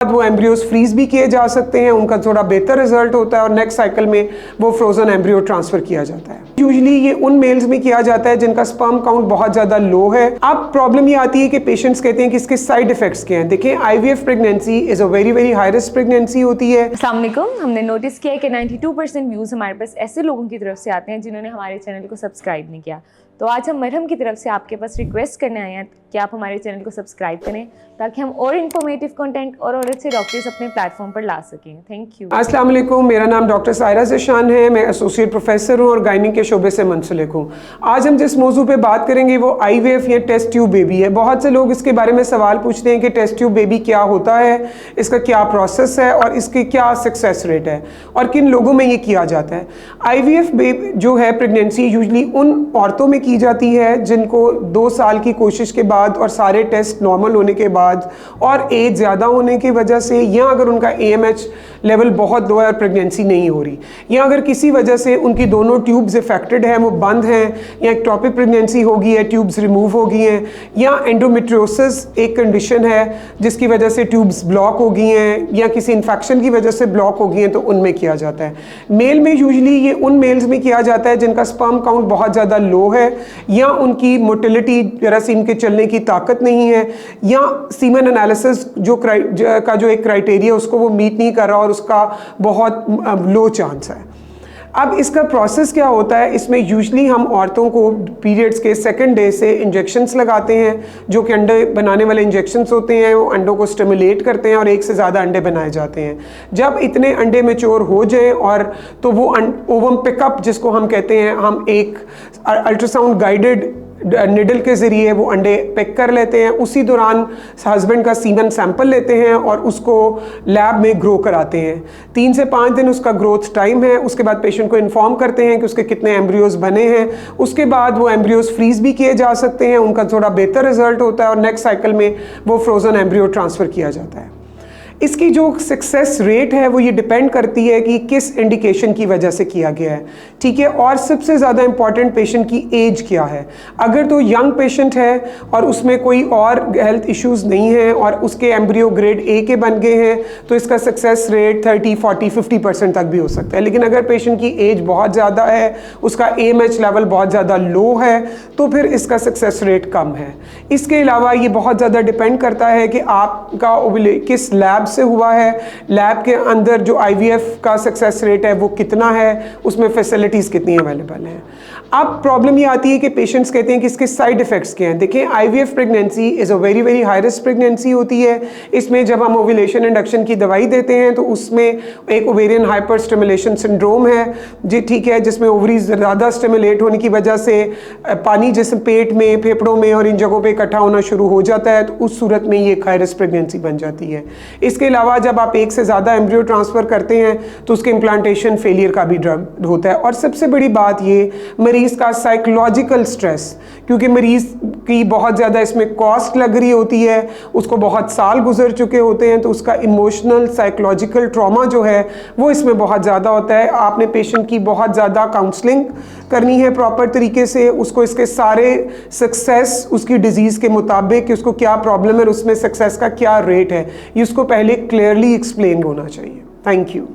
वो embryos freeze भी किए जा सकते हैं, उनका थोड़ा बेहतर रिजल्ट होता है और नेक्स्ट साइकिल में वो फ्रोजन एम्ब्रियो ट्रांसफर किया जाता है। यूजुअली ये उन मेल्स में किया जाता है जिनका स्पर्म काउंट बहुत ज़्यादा लो है। अब प्रॉब्लम ये आती है कि पेशेंट्स कहते हैं कि इसके साइड इफेक्ट्स क्या हैं। देखिए, IVF pregnancy is a very very high risk pregnancy होती है। अस्सलाम वालेकुम। हमने नोटिस किया है कि 92% व्यूज़ हमारे पास ऐसे लोगों की तरफ से आते हैं जिन्होंने हमारे चैनल को सब्सक्राइब नहीं किया। तो आज हम मरहम की तरफ से आपके पास रिक्वेस्ट करने आए हैं कि आप हमारे चैनल को सब्सक्राइब करें ताकि हम और इन्फॉर्मेटिव कंटेंट और अच्छे डॉक्टर्स अपने प्लेटफॉर्म पर ला सकें। Thank you. अस्सलाम वालेकुम, मेरा नाम डॉक्टर सायरा ज़ेशान है। मैं एसोसिएट प्रोफेसर हूँ और गायनिक के शोबे से मुंसलिक हूँ। आज हम जिस मौजू पे बात करेंगे वो आईवीएफ या टेस्ट ट्यूब बेबी है। बहुत से लोग इसके बारे में सवाल पूछते हैं कि टेस्ट ट्यूब बेबी क्या होता है, इसका क्या प्रोसेस है और इसकी क्या सक्सेस रेट है और किन लोगों में ये किया जाता है। आईवीएफ बेबी जो है प्रेगनेंसी यूजली उन औरतों में की जाती है जिनको 2 साल की कोशिश के बाद और सारे टेस्ट नॉर्मल होने के बाद और एज ज़्यादा होने की वजह से, या अगर उनका AMH लेवल बहुत लो है और प्रेगनेंसी नहीं हो रही, या अगर किसी वजह से उनकी दोनों ट्यूब्स इफेक्टेड हैं, वो बंद हैं, या एक्टोपिक प्रेगनेंसी हो गई है, ट्यूब्स रिमूव हो गई हैं, या एंडोमेट्रियोसिस एक कंडीशन है जिसकी वजह से ट्यूब्स ब्लॉक हो गई हैं, या किसी इन्फेक्शन की वजह से ब्लॉक हो गई हैं, तो उनमें किया जाता है। मेल में यूजली ये उन मेल्स में किया जाता है जिनका स्पर्म काउंट बहुत ज़्यादा लो है, या उनकी मोटिलिटी जरासीम के चलने की ताकत नहीं है, या सीमन एनालिसिस जो एक क्राइटेरिया उसको वो मीट नहीं कर रहा और उसका बहुत लो चांस है। अब इसका प्रोसेस क्या होता है, इसमें यूजली हम औरतों को पीरियड्स के सेकंड डे से इंजेक्शंस लगाते हैं जो कि अंडे बनाने वाले इंजेक्शंस होते हैं। वो अंडों को स्टिमुलेट करते हैं और एक से ज़्यादा अंडे बनाए जाते हैं। जब इतने अंडे मैच्योर हो जाएं और तो वो ओवम पिकअप जिसको हम कहते हैं, हम एक अल्ट्रासाउंड गाइडेड निडल के ज़रिए वो अंडे पिक कर लेते हैं। उसी दौरान हस्बैंड का सीमन सैंपल लेते हैं और उसको लैब में ग्रो कराते हैं। 3 से 5 दिन उसका ग्रोथ टाइम है। उसके बाद पेशेंट को इन्फॉर्म करते हैं कि उसके कितने एम्ब्रियोज बने हैं। उसके बाद वो एम्ब्रियोज फ्रीज भी किए जा सकते हैं, उनका थोड़ा बेहतर रिजल्ट होता है और नेक्स्ट साइकिल में वो फ्रोजन एम्ब्रियो ट्रांसफ़र किया जाता है। इसकी जो सक्सेस रेट है वो ये डिपेंड करती है कि किस इंडिकेशन की वजह से किया गया है, ठीक है। और सबसे ज़्यादा इम्पॉर्टेंट पेशेंट की एज क्या है। अगर तो यंग पेशेंट है और उसमें कोई और हेल्थ इश्यूज़ नहीं है और उसके एम्ब्रियो ग्रेड A के बन गए हैं तो इसका सक्सेस रेट 30, 40, 50% तक भी हो सकता है। लेकिन अगर पेशेंट की एज बहुत ज़्यादा है, उसका AMH लेवल बहुत ज़्यादा लो है, तो फिर इसका सक्सेस रेट कम है। इसके अलावा ये बहुत ज़्यादा डिपेंड करता है कि आपका किस लैब से हुआ है, लैब के अंदर जो आईवीएफ का सक्सेस रेट है वो कितना है, उसमें फैसिलिटीज़ कितनी अवेलेबल हैं। अब प्रॉब्लम ये आती है कि पेशेंट्स कहते हैं कि इसके साइड इफ़ेक्ट्स क्या हैं। देखिए, IVF pregnancy is a very very high risk pregnancy होती है। इसमें जब हम ओव्यूलेशन इंडक्शन की दवाई देते हैं तो उसमें एक ओवेरियन हाइपर स्टिमुलेशन सिंड्रोम है जी, ठीक है, जिसमें ओवरीज ज़्यादा स्टिमुलेट होने की वजह से पानी जिसम पेट में, फेफड़ों में और इन जगहों पर इकट्ठा होना शुरू हो जाता है, तो उस सूरत में ये एक हाई रिस्क प्रेगनेंसी बन जाती है। इसके अलावा जब आप एक से ज़्यादा एम्ब्रियो ट्रांसफ़र करते हैं तो उसके इम्प्लांटेशन फेलियर का भी ड्रग होता है। और सबसे बड़ी बात ये मरीज़ का साइकोलॉजिकल स्ट्रेस, क्योंकि मरीज़ की बहुत ज़्यादा इसमें कॉस्ट लग रही होती है, उसको बहुत साल गुजर चुके होते हैं, तो उसका इमोशनल साइकोलॉजिकल ट्रॉमा जो है वो इसमें बहुत ज़्यादा होता है। आपने पेशेंट की बहुत ज़्यादा काउंसलिंग करनी है प्रॉपर तरीके से, उसको इसके सारे सक्सेस उसकी डिज़ीज़ के मुताबिक कि उसको क्या प्रॉब्लम है, उसमें सक्सेस का क्या रेट है, ये उसको पहले क्लियरली एक्सप्लेन होना चाहिए। Thank you.